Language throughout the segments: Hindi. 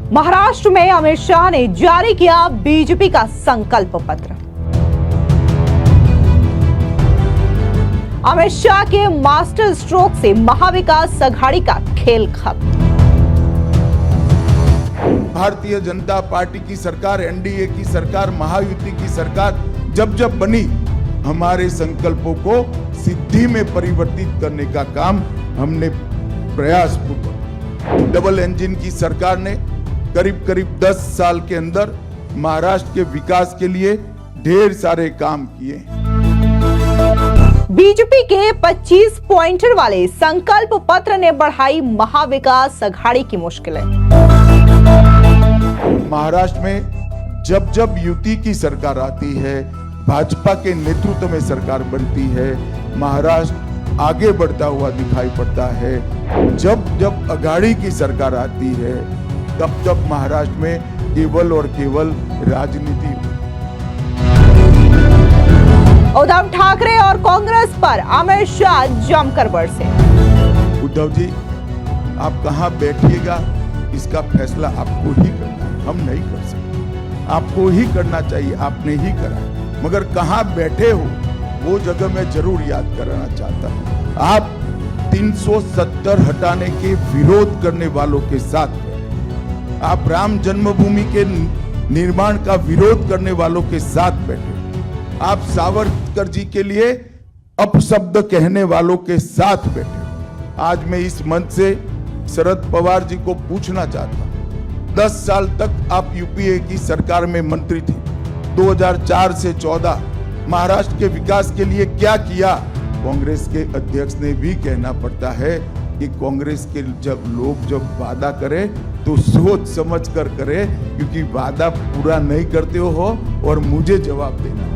महाराष्ट्र में अमित शाह ने जारी किया बीजेपी का संकल्प पत्र। अमित शाह के मास्टर स्ट्रोक से महाविकास अघाड़ी का खेल खत्म। भारतीय जनता पार्टी की सरकार, एनडीए की सरकार, महायुति की सरकार जब जब बनी, हमारे संकल्पों को सिद्धि में परिवर्तित करने का काम हमने प्रयास पूर्वक। डबल इंजन की सरकार ने करीब 10 साल के अंदर महाराष्ट्र के विकास के लिए ढेर सारे काम किए। बीजेपी के 25 पॉइंटर वाले संकल्प पत्र ने बढ़ाई महाविकास अघाड़ी की मुश्किलें। महाराष्ट्र में जब जब युति की सरकार आती है, भाजपा के नेतृत्व में सरकार बनती है, महाराष्ट्र आगे बढ़ता हुआ दिखाई पड़ता है। जब जब अघाड़ी की सरकार आती है, तब तब महाराष्ट्र में केवल और केवल राजनीति। उद्धव ठाकरे और कांग्रेस पर अमित शाह जमकर बरसे। उद्धव जी, आप कहां बैठिएगा इसका फैसला आपको ही करना है, हम नहीं कर सकते। आपको ही करना चाहिए, आपने ही करा, मगर कहां बैठे हो वो जगह मैं जरूर याद कराना चाहता हूं। आप 370 हटाने के विरोध करने वालों के साथ, आप राम जन्मभूमि के निर्माण का विरोध करने वालों के साथ बैठे, आप सावरकर जी के लिए अपशब्द कहने वालों के साथ बैठे। आज मैं इस मंच से शरद पवार जी को पूछना चाहता हूं, 10 साल तक आप यूपीए की सरकार में मंत्री थे। 2004 से 14 महाराष्ट्र के विकास के लिए क्या किया? कांग्रेस के अध्यक्ष ने भी कहना पड़ता है कि कांग्रेस के जब वादा करे तो सोच समझ कर करे, क्योंकि वादा पूरा नहीं करते हो और मुझे जवाब देना।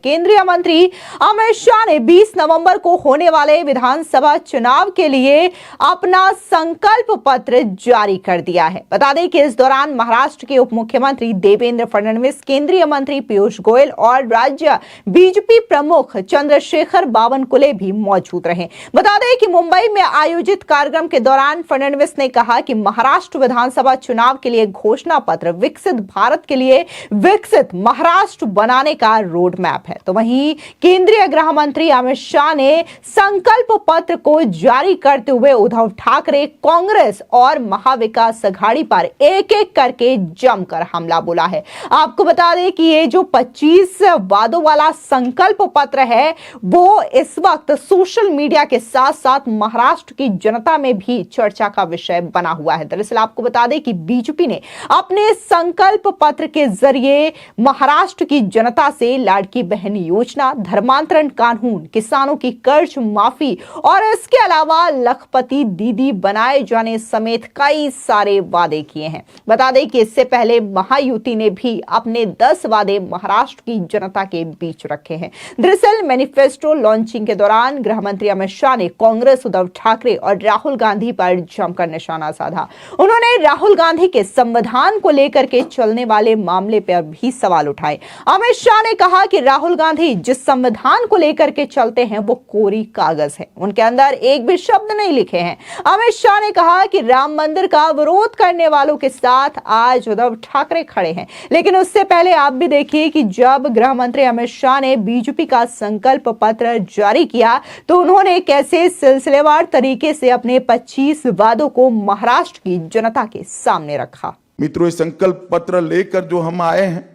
केंद्रीय मंत्री अमित शाह ने 20 नवंबर को होने वाले विधानसभा चुनाव के लिए अपना संकल्प पत्र जारी कर दिया है। बता दें कि इस दौरान महाराष्ट्र के उप मुख्यमंत्री देवेंद्र फडणवीस, केंद्रीय मंत्री पीयूष गोयल और राज्य बीजेपी प्रमुख चंद्रशेखर बावनकुले भी मौजूद रहे। बता दें कि मुंबई में आयोजित कार्यक्रम के दौरान फडणवीस ने कहा कि महाराष्ट्र विधानसभा चुनाव के लिए घोषणा पत्र विकसित भारत के लिए विकसित महाराष्ट्र बनाने का रोड मैप है। तो वहीं केंद्रीय गृह मंत्री अमित शाह ने संकल्प पत्र को जारी करते हुए उद्धव ठाकरे, कांग्रेस और महाविकास अघाड़ी पर एक एक करके जमकर हमला बोला है। आपको बता दें कि ये जो 25 वादों वाला संकल्प पत्र है, वो इस वक्त सोशल मीडिया के साथ साथ महाराष्ट्र की जनता में भी चर्चा का विषय बना हुआ है। दरअसल आपको बता दें कि बीजेपी ने अपने संकल्प पत्र के जरिए महाराष्ट्र की जनता से लाड़की बहन योजना, धर्मांतरण कानून, किसानों की कर्ज माफी और इसके अलावा लखपति दीदी बनाए जाने समेत कई सारे वादे किए हैं। बता दें कि इससे पहले महायुति ने भी अपने 10 वादे महाराष्ट्र की जनता के बीच रखे हैं। दरअसल मैनिफेस्टो लॉन्चिंग के दौरान गृह मंत्री अमित शाह ने कांग्रेस, उद्धव ठाकरे और राहुल गांधी पर जमकर निशाना साधा। उन्होंने राहुल गांधी के संविधान को लेकर के चलने वाले मामले पर भी सवाल उठाए। अमित शाह ने कहा कि राहुल गांधी जिस संविधान को लेकर के चलते हैं वो कोरी कागज है, उनके अंदर एक भी शब्द नहीं लिखे हैं। अमित शाह ने कहा कि राम मंदिर का विरोध करने वालों के साथ आज उद्धव ठाकरे खड़े हैं। लेकिन उससे पहले आप भी देखिए कि जब गृह मंत्री अमित शाह ने बीजेपी का संकल्प पत्र जारी किया तो उन्होंने कैसे सिलसिलेवार तरीके से अपने 25 वादों को महाराष्ट्र की जनता के सामने रखा। मित्रों, संकल्प पत्र लेकर जो हम आए हैं,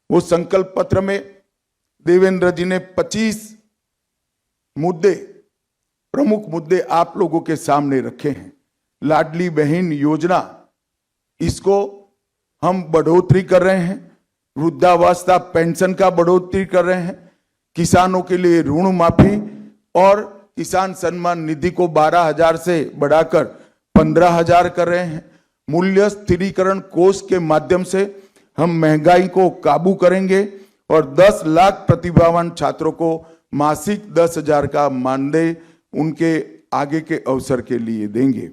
वो संकल्प पत्र में देवेंद्र जी ने 25 मुद्दे, प्रमुख मुद्दे आप लोगों के सामने रखे हैं। लाडली बहन योजना, इसको हम बढ़ोतरी कर रहे हैं। वृद्धावस्था पेंशन का बढ़ोतरी कर रहे हैं। किसानों के लिए ऋण माफी और किसान सम्मान निधि को 12,000 से बढ़ाकर 15,000 कर रहे हैं। मूल्य स्थिरीकरण कोष के माध्यम से हम महंगाई को काबू करेंगे और 10 लाख प्रतिभावान छात्रों को मासिक 10,000 का मानदेय उनके आगे के अवसर के लिए देंगे।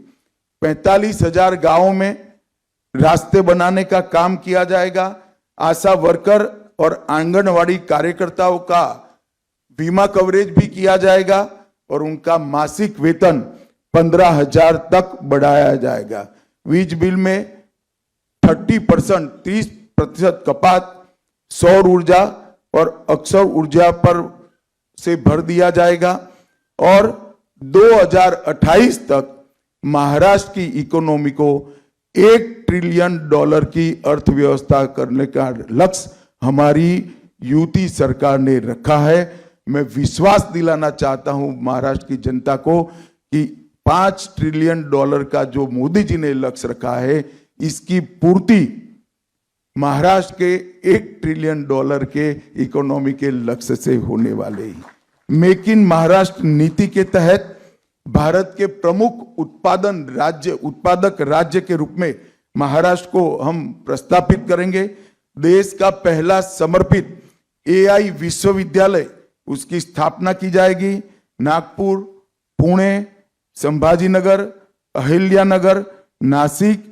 45,000 गांवों में रास्ते बनाने का काम किया जाएगा। आशा वर्कर और आंगनवाड़ी कार्यकर्ताओं का बीमा कवरेज भी किया जाएगा। और उनका मासिक वेतन 15,000 तक बढ़ाया जाएगा। वीज बिल में 30% कपात सौर ऊर्जा और अक्षय ऊर्जा पर से भर दिया जाएगा और 2028 तक महाराष्ट्र की इकोनॉमी को $1 ट्रिलियन की अर्थव्यवस्था करने का लक्ष्य हमारी यूपी सरकार ने रखा है। मैं विश्वास दिलाना चाहता हूं महाराष्ट्र की जनता को कि $5 ट्रिलियन का जो मोदी जी ने लक्ष्य रखा है, इसकी पूर्ति महाराष्ट्र के $1 ट्रिलियन के इकोनॉमी के लक्ष्य से होने वाले ही। मेक इन महाराष्ट्र नीति के तहत भारत के प्रमुख उत्पादक राज्य के रूप में महाराष्ट्र को हम प्रस्तापित करेंगे। देश का पहला समर्पित AI विश्वविद्यालय उसकी स्थापना की जाएगी। नागपुर, पुणे, संभाजीनगर, अहिल्यानगर, नासिक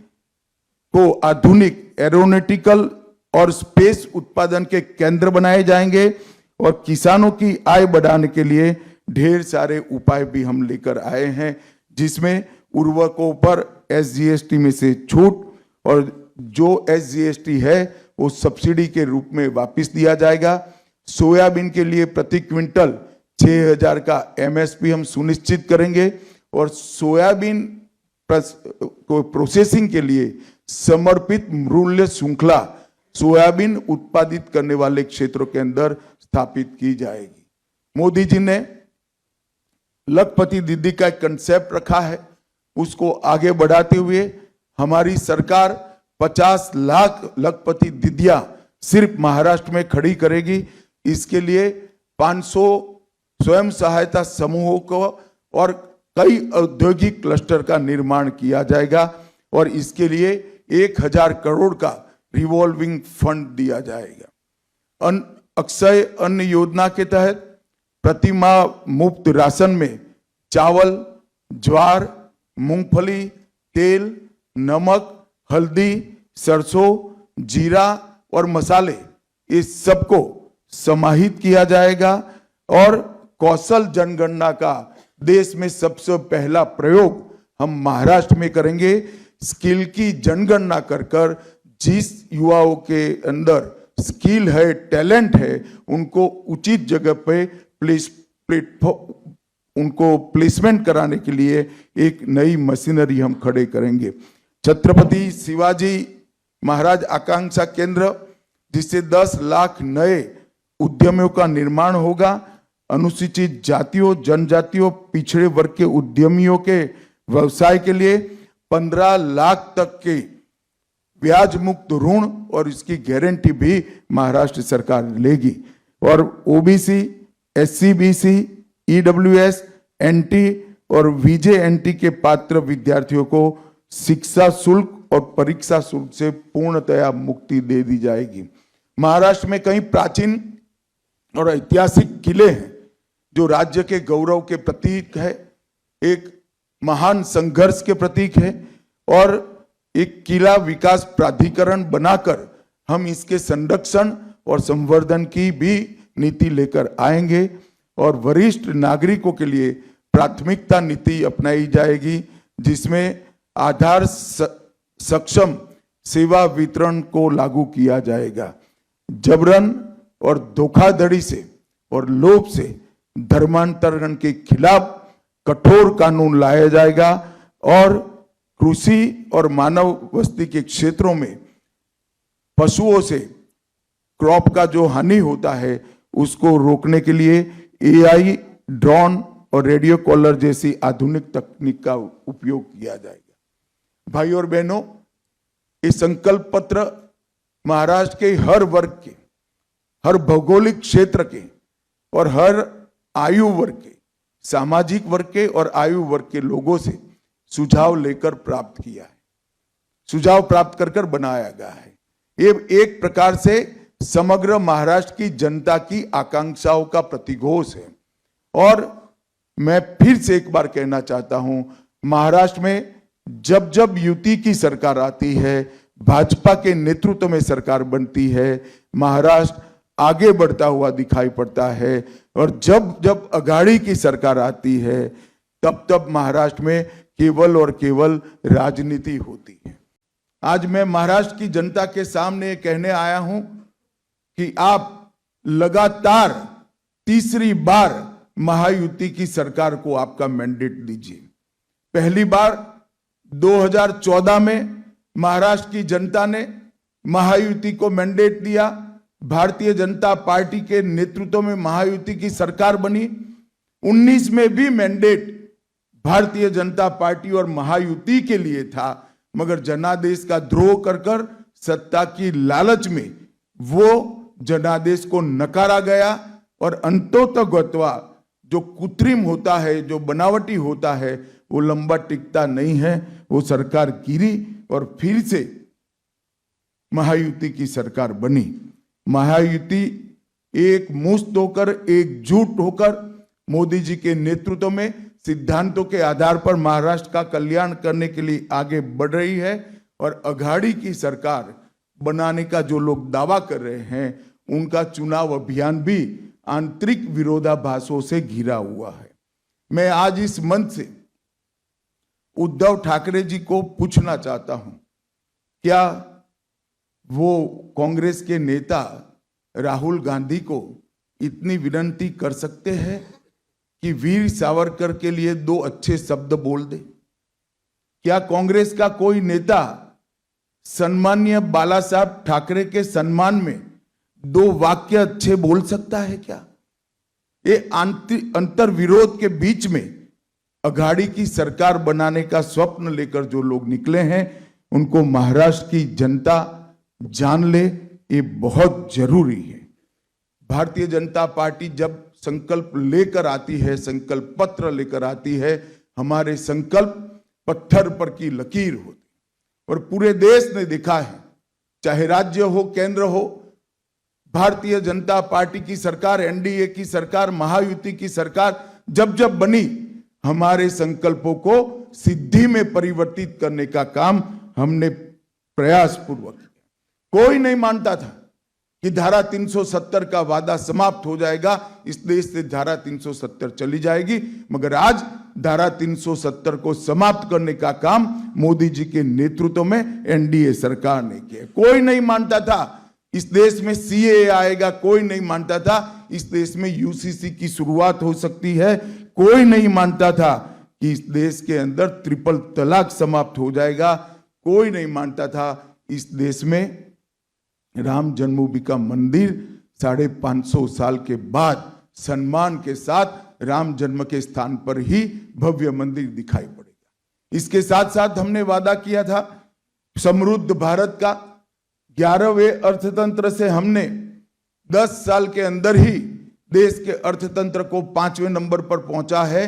को आधुनिक एरोनॉटिकल और स्पेस उत्पादन के केंद्र बनाए जाएंगे और किसानों की आय बढ़ाने के लिए ढेर सारे उपाय भी हम लेकर आए हैं, जिसमें उर्वरकों पर SGST में से छूट और जो SGST है वो सब्सिडी के रूप में वापस दिया जाएगा। सोयाबीन के लिए प्रति क्विंटल 6,000 का MSP हम सुनिश्चित करेंगे और सोयाबीन को प्रोसेसिंग के लिए समर्पित मूल्य श्रृंखला सोयाबीन उत्पादित करने वाले क्षेत्रों के अंदर स्थापित की जाएगी। मोदी जी ने लखपति दीदी का एक कंसेप्ट रखा है, उसको आगे बढ़ाते हुए हमारी सरकार 50 लाख लखपति दीदियां सिर्फ महाराष्ट्र में खड़ी करेगी। इसके लिए 500 स्वयं सहायता समूहों को और कई औद्योगिक क्लस्टर का निर्माण किया जाएगा और इसके लिए 1,000 करोड़ का रिवॉल्विंग फंड दिया जाएगा। अक्षय अन्न योजना के तहत प्रति माह मुफ्त राशन में चावल, ज्वार, मूंगफली, तेल, नमक, हल्दी, सरसों, जीरा और मसाले इस सबको समाहित किया जाएगा और कौशल जनगणना का देश में सबसे पहला प्रयोग हम महाराष्ट्र में करेंगे। स्किल की जनगणना कर जिस युवाओं के अंदर स्किल है, टैलेंट है, उनको उचित जगह पे उनको प्लेसमेंट कराने के लिए एक नई मशीनरी हम खड़े करेंगे। छत्रपति शिवाजी महाराज आकांक्षा केंद्र, जिससे 10 लाख नए उद्यमियों का निर्माण होगा। अनुसूचित जातियों, जनजातियों, पिछड़े वर्ग के उद्यमियों के व्यवसाय के लिए 15 लाख तक के ब्याज मुक्त ऋण और इसकी गारंटी भी महाराष्ट्र सरकार लेगी और OBC, SC, BC, EWS, NT और VJNT के पात्र विद्यार्थियों को शिक्षा शुल्क और परीक्षा शुल्क से पूर्णतया मुक्ति दे दी जाएगी। महाराष्ट्र में कई प्राचीन और ऐतिहासिक किले हैं जो राज्य के गौरव के प्रतीक है, एक महान संघर्ष के प्रतीक है और एक किला विकास प्राधिकरण बनाकर हम इसके संरक्षण और संवर्धन की भी नीति लेकर आएंगे और वरिष्ठ नागरिकों के लिए प्राथमिकता नीति अपनाई जाएगी, जिसमें आधार सक्षम सेवा वितरण को लागू किया जाएगा। जबरन और धोखाधड़ी से और लोभ से धर्मांतरण के खिलाफ कठोर कानून लाया जाएगा और कृषि और मानव बस्ती के क्षेत्रों में पशुओं से क्रॉप का जो हानि होता है उसको रोकने के लिए AI, ड्रोन और रेडियो कॉलर जैसी आधुनिक तकनीक का उपयोग किया जाएगा। भाई और बहनों, ये संकल्प पत्र महाराष्ट्र के हर वर्ग के, हर भौगोलिक क्षेत्र के और हर आयु वर्ग के, सामाजिक वर्ग के और आयु वर्ग के लोगों से सुझाव लेकर प्राप्त किया है, सुझाव प्राप्त कर बनाया गया है। ये एक प्रकार से समग्र महाराष्ट्र की जनता की आकांक्षाओं का प्रतिघोष है और मैं फिर से एक बार कहना चाहता हूं, महाराष्ट्र में जब जब युति की सरकार आती है, भाजपा के नेतृत्व में सरकार बनती है, महाराष्ट्र आगे बढ़ता हुआ दिखाई पड़ता है। और जब जब अघाड़ी की सरकार आती है तब तब महाराष्ट्र में केवल और केवल राजनीति होती है। आज मैं महाराष्ट्र की जनता के सामने कहने आया हूं कि आप लगातार तीसरी बार महायुति की सरकार को आपका मैंडेट दीजिए। पहली बार 2014 में महाराष्ट्र की जनता ने महायुति को मैंडेट दिया, भारतीय जनता पार्टी के नेतृत्व में महायुति की सरकार बनी। 19 में भी मैंडेट भारतीय जनता पार्टी और महायुति के लिए था, मगर जनादेश का द्रोह कर कर सत्ता की लालच में वो जनादेश को नकारा गया और अंतोतगत्वा जो कृत्रिम होता है, जो बनावटी होता है, वो लंबा टिकता नहीं है। वो सरकार गिरी और फिर से महायुति की सरकार बनी। महायुति एक मुश्त होकर, एकजुट होकर मोदी जी के नेतृत्व में सिद्धांतों के आधार पर महाराष्ट्र का कल्याण करने के लिए आगे बढ़ रही है। और अघाड़ी की सरकार बनाने का जो लोग दावा कर रहे हैं, उनका चुनाव अभियान भी आंतरिक विरोधाभासों से घिरा हुआ है। मैं आज इस मंच से उद्धव ठाकरे जी को पूछना चाहता हूं, क्या वो कांग्रेस के नेता राहुल गांधी को इतनी विनती कर सकते हैं कि वीर सावरकर के लिए 2 अच्छे शब्द बोल दे? क्या कांग्रेस का कोई नेता सम्माननीय बाला साहब ठाकरे के सम्मान में 2 वाक्य अच्छे बोल सकता है क्या? ये अंतर विरोध के बीच में अघाड़ी की सरकार बनाने का स्वप्न लेकर जो लोग निकले हैं, उनको महाराष्ट्र की जनता जान ले, ये बहुत जरूरी है। भारतीय जनता पार्टी जब संकल्प लेकर आती है, संकल्प पत्र लेकर आती है, हमारे संकल्प पत्थर पर की लकीर होती और पूरे देश ने देखा है, चाहे राज्य हो, केंद्र हो, भारतीय जनता पार्टी की सरकार, एनडीए की सरकार, महायुति की सरकार जब जब बनी, हमारे संकल्पों को सिद्धि में परिवर्तित करने का काम हमने प्रयास पूर्वक किया। कोई नहीं मानता था कि धारा 370 का वादा समाप्त हो जाएगा, इस देश से धारा 370 चली जाएगी, मगर आज धारा 370 को समाप्त करने का काम मोदी जी के नेतृत्व में एनडीए सरकार ने किया। कोई नहीं मानता था इस देश में सीएए आएगा, कोई नहीं मानता था इस देश में यूसीसी की शुरुआत हो सकती है, कोई नहीं मानता था कि इस देश के अंदर ट्रिपल तलाक समाप्त हो जाएगा, कोई नहीं मानता था इस देश में राम जन्मभूमि का मंदिर 550 साल के बाद सम्मान के साथ राम जन्म के स्थान पर ही भव्य मंदिर दिखाई पड़ेगा। इसके साथ साथ हमने वादा किया था समृद्ध भारत का। 11वें अर्थतंत्र से हमने 10 साल के अंदर ही देश के अर्थतंत्र को 5वें नंबर पर पहुंचा है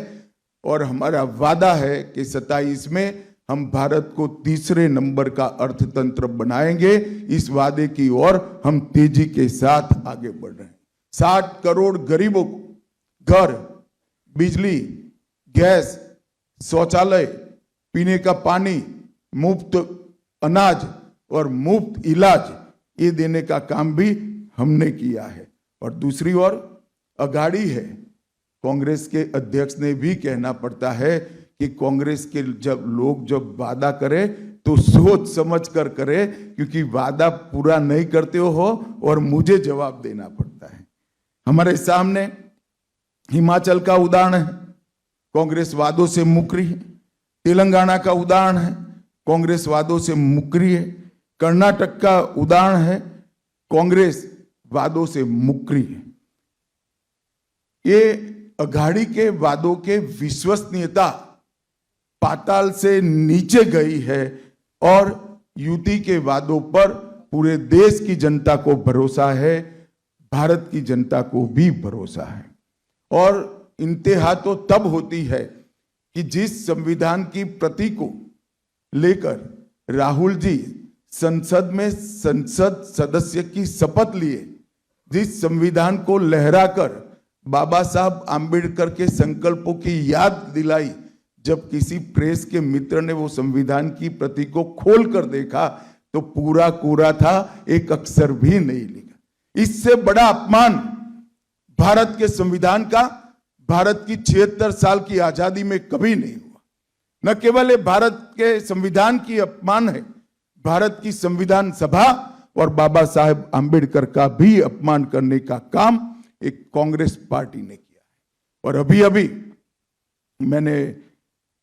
और हमारा वादा है कि 27 में हम भारत को 3रे नंबर का अर्थतंत्र बनाएंगे। इस वादे की ओर हम तेजी के साथ आगे बढ़ रहे हैं। 60 करोड़ गरीबों को घर, बिजली, गैस, शौचालय, पीने का पानी, मुफ्त अनाज और मुफ्त इलाज, ये देने का काम भी हमने किया है। और दूसरी ओर अघाड़ी है, कांग्रेस के अध्यक्ष ने भी कहना पड़ता है कि कांग्रेस के जब वादा करे तो सोच समझ कर करे, क्योंकि वादा पूरा नहीं करते हो और मुझे जवाब देना पड़ता है। हमारे सामने हिमाचल का उदाहरण है, कांग्रेस वादों से मुकरी है। तेलंगाना का उदाहरण है, कांग्रेस वादों से मुकरी है। कर्नाटक का उदाहरण है, कांग्रेस वादों से मुकरी है। ये अघाड़ी के वादों के विश्वसनीयता पाताल से नीचे गई है और युति के वादों पर पूरे देश की जनता को भरोसा है, भारत की जनता को भी भरोसा है। और इंतहा तो तब होती है कि जिस संविधान की प्रति को लेकर राहुल जी संसद में संसद सदस्य की शपथ लिए, जिस संविधान को लहराकर बाबा साहब आंबेडकर के संकल्पों की याद दिलाई, जब किसी प्रेस के मित्र ने वो संविधान की प्रति को खोल कर देखा तो पूरा कोरा था, एक अक्षर भी नहीं लिखा। इससे बड़ा अपमान भारत के संविधान का भारत की 76 साल की आजादी में कभी नहीं हुआ। न केवल ये भारत के संविधान की अपमान है, भारत की संविधान सभा और बाबा साहेब आंबेडकर का भी अपमान करने का काम एक कांग्रेस पार्टी ने किया है। और अभी अभी मैंने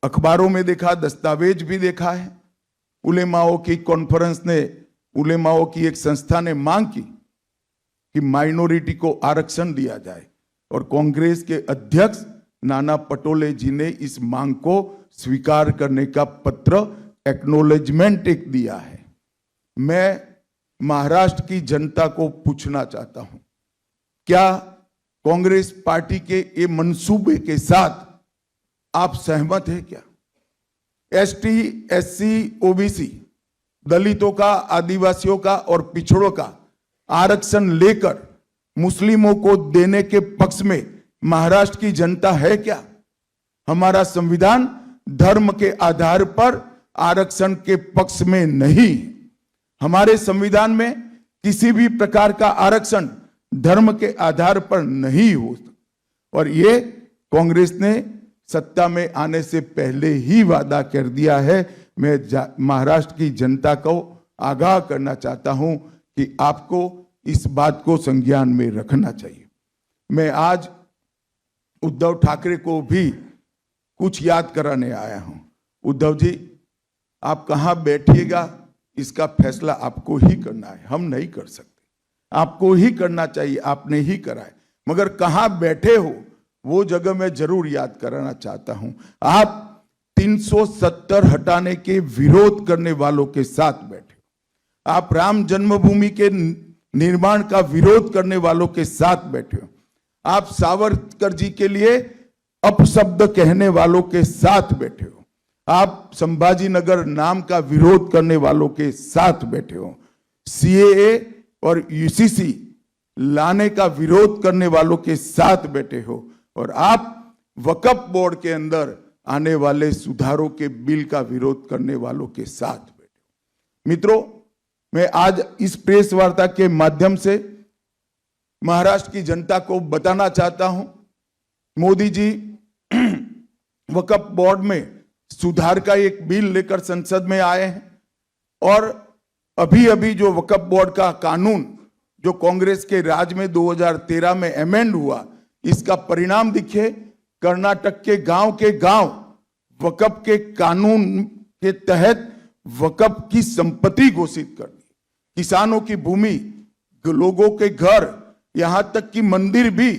अखबारों में देखा, दस्तावेज भी देखा है, उलेमाओं की कॉन्फ्रेंस ने, उलेमाओं की एक संस्था ने मांग की कि माइनॉरिटी को आरक्षण दिया जाए और कांग्रेस के अध्यक्ष नाना पटोले जी ने इस मांग को स्वीकार करने का पत्र, एक्नॉलेजमेंट एक दिया है। मैं महाराष्ट्र की जनता को पूछना चाहता हूं, क्या कांग्रेस पार्टी के ये मंसूबे के साथ आप सहमत हैं क्या? एसटी, एससी, ओबीसी, दलितों का, आदिवासियों का और पिछड़ों का आरक्षण लेकर मुस्लिमों को देने के पक्ष में महाराष्ट्र की जनता है क्या? हमारा संविधान धर्म के आधार पर आरक्षण के पक्ष में नहीं। हमारे संविधान में किसी भी प्रकार का आरक्षण धर्म के आधार पर नहीं हो। और ये कांग्रेस ने सत्ता में आने से पहले ही वादा कर दिया है। मैं महाराष्ट्र की जनता को आगाह करना चाहता हूं कि आपको इस बात को संज्ञान में रखना चाहिए। मैं आज उद्धव ठाकरे को भी कुछ याद कराने आया हूं। उद्धव जी, आप कहां बैठिएगा इसका फैसला आपको ही करना है, हम नहीं कर सकते। आपको ही करना चाहिए, आपने ही करा है, मगर कहां बैठे हो वो जगह मैं जरूर याद कराना चाहता हूं। आप 370 हटाने के विरोध करने वालों के साथ बैठे हो। आप राम जन्मभूमि के निर्माण का विरोध करने वालों के साथ बैठे हो। आप सावरकर जी के लिए अपशब्द कहने वालों के साथ बैठे हो। आप संभाजी नगर नाम का विरोध करने वालों के साथ बैठे हो। सीएए और यूसीसी लाने का विरोध करने वालों के साथ बैठे हो। और आप वक्फ बोर्ड के अंदर आने वाले सुधारों के बिल का विरोध करने वालों के साथ बैठे हो। मित्रों, मैं आज इस प्रेस वार्ता के माध्यम से महाराष्ट्र की जनता को बताना चाहता हूं, मोदी जी वक्फ बोर्ड में सुधार का एक बिल लेकर संसद में आए हैं। और अभी अभी जो वक्फ बोर्ड का कानून जो कांग्रेस के राज में 2013 में अमेंड हुआ, इसका परिणाम दिखे। कर्नाटक के गांव वक्फ के कानून के तहत वक्फ की संपत्ति घोषित कर दी। किसानों की भूमि, लोगों के घर, यहां तक कि मंदिर भी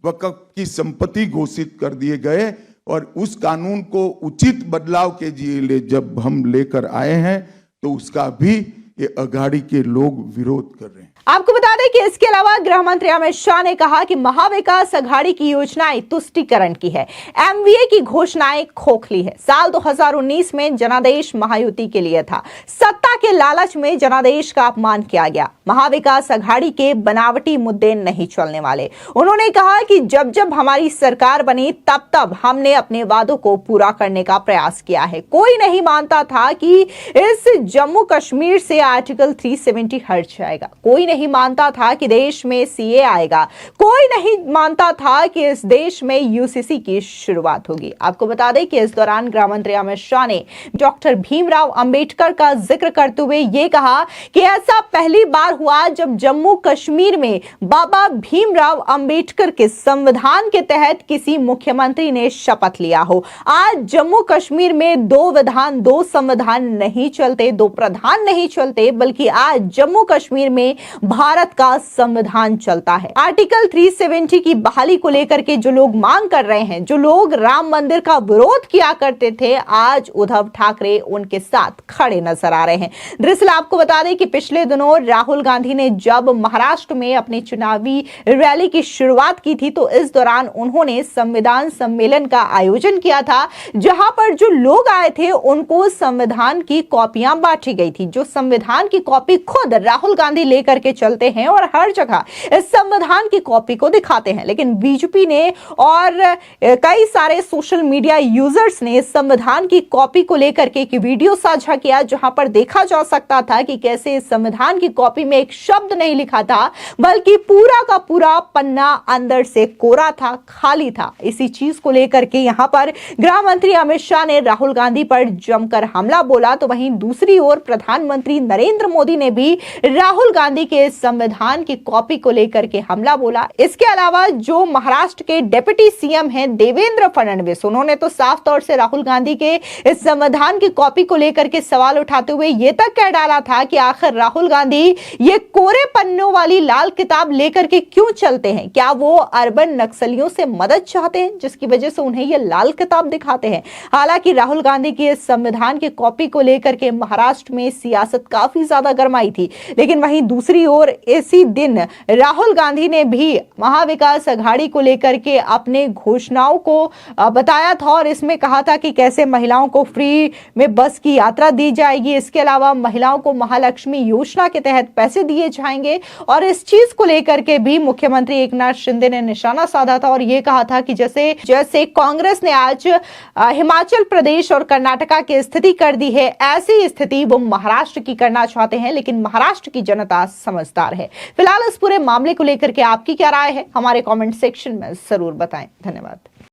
वक्फ की संपत्ति घोषित कर दिए गए। और उस कानून को उचित बदलाव के लिए जब हम लेकर आए हैं तो उसका भी ये अघाड़ी के लोग विरोध कर रहे हैं। आपको बता दें कि इसके अलावा गृह मंत्री अमित शाह ने कहा कि महाविकास अघाड़ी की योजनाएं तुष्टीकरण की है, एमवीए की घोषणाएं खोखली है। साल 2019 में जनादेश महायुति के लिए था। सत्ता के लालच में जनादेश का अपमान किया गया। महाविकास अघाड़ी के बनावटी मुद्दे नहीं चलने वाले। उन्होंने कहा कि जब जब हमारी सरकार बनी तब तब हमने अपने वादों को पूरा करने का प्रयास किया है। कोई नहीं मानता था कि इस जम्मू कश्मीर से आर्टिकल 370 हट जाएगा। कोई नहीं मानता था कि देश में सीए आएगा। कोई नहीं मानता था कि इस देश में यूसीसी की शुरुआत होगी। आपको बता दें कि इस दौरान गृह मंत्री अमित शाह ने डॉक्टर भीमराव अंबेडकर का जिक्र करते हुए यह कहा कि ऐसा पहली बार हुआ जब जम्मू कश्मीर में बाबा भीमराव अंबेडकर के संविधान के तहत किसी मुख्यमंत्री ने शपथ लिया हो। आज जम्मू कश्मीर में दो विधान, दो संविधान नहीं चलते, दो प्रधान नहीं चलते, बल्कि आज जम्मू कश्मीर में भारत का संविधान चलता है। आर्टिकल 370 की बहाली को लेकर के जो लोग मांग कर रहे हैं, जो लोग राम मंदिर का विरोध किया करते थे, आज उद्धव ठाकरे उनके साथ खड़े नजर आ रहे हैं। दरअसल आपको बता दें कि पिछले दिनों राहुल गांधी ने जब महाराष्ट्र में अपनी चुनावी रैली की शुरुआत की थी तो इस दौरान उन्होंने संविधान सम्मेलन का आयोजन किया था, जहां पर जो लोग आए थे उनको संविधान की कॉपियां बांटी गई थी। जो संविधान की कॉपी खुद राहुल गांधी लेकर लेके चलते हैं और हर जगह इस संविधान की कॉपी को दिखाते हैं। लेकिन बीजेपी ने और कई सारे सोशल मीडिया यूजर्स ने इस संविधान की कॉपी को लेकर के एक वीडियो साझा किया, जहां पर देखा जा सकता था कि कैसे इस संविधान की कॉपी में एक शब्द नहीं लिखा था, बल्कि पूरा का पूरा पन्ना अंदर से कोरा था, खाली था। इसी चीज को लेकर के यहां पर गृह मंत्री अमित शाह ने राहुल गांधी पर जमकर हमला बोला, तो वहीं दूसरी ओर प्रधानमंत्री नरेंद्र मोदी ने भी राहुल गांधी के संविधान की कॉपी को लेकर के हमला बोला। इसके अलावा जो महाराष्ट्र के डिप्टी सीएम हैं देवेंद्र फडणवीस, उन्होंने तो साफ तौर से राहुल गांधी के इस संविधान की कॉपी को लेकर के सवाल उठाते हुए यह तक कह डाला था कि आखिर राहुल गांधी ये कोरे पन्नों वाली लाल किताब लेकर के क्यों चलते हैं? क्या वो अर्बन नक्सलियों से मदद चाहते हैं, जिसकी वजह से उन्हें ये लाल किताब दिखाते हैं? हालांकि राहुल गांधी की इस संविधान की कॉपी को लेकर के महाराष्ट्र में सियासत काफी ज्यादा गर्माई थी, लेकिन वहीं दूसरी ओर इसी दिन राहुल गांधी ने भी महाविकास अघाड़ी को लेकर के अपने घोषणाओं को बताया था और इसमें कहा था कि कैसे महिलाओं को फ्री में बस की यात्रा दी जाएगी, इसके अलावा महिलाओं को महालक्ष्मी योजना के तहत पैसे दिए जाएंगे। और इस चीज को लेकर के भी मुख्यमंत्री एकनाथ शिंदे ने निशाना साधा था और यह कहा था कि जैसे कांग्रेस ने आज हिमाचल प्रदेश और कर्नाटका की स्थिति कर दी है, ऐसी स्थिति वो महाराष्ट्र की करना चाहते हैं, लेकिन महाराष्ट्र की जनता समझदार है। फिलहाल इस पूरे मामले को लेकर के आपकी क्या राय है, हमारे कमेंट सेक्शन में जरूर बताएं। धन्यवाद।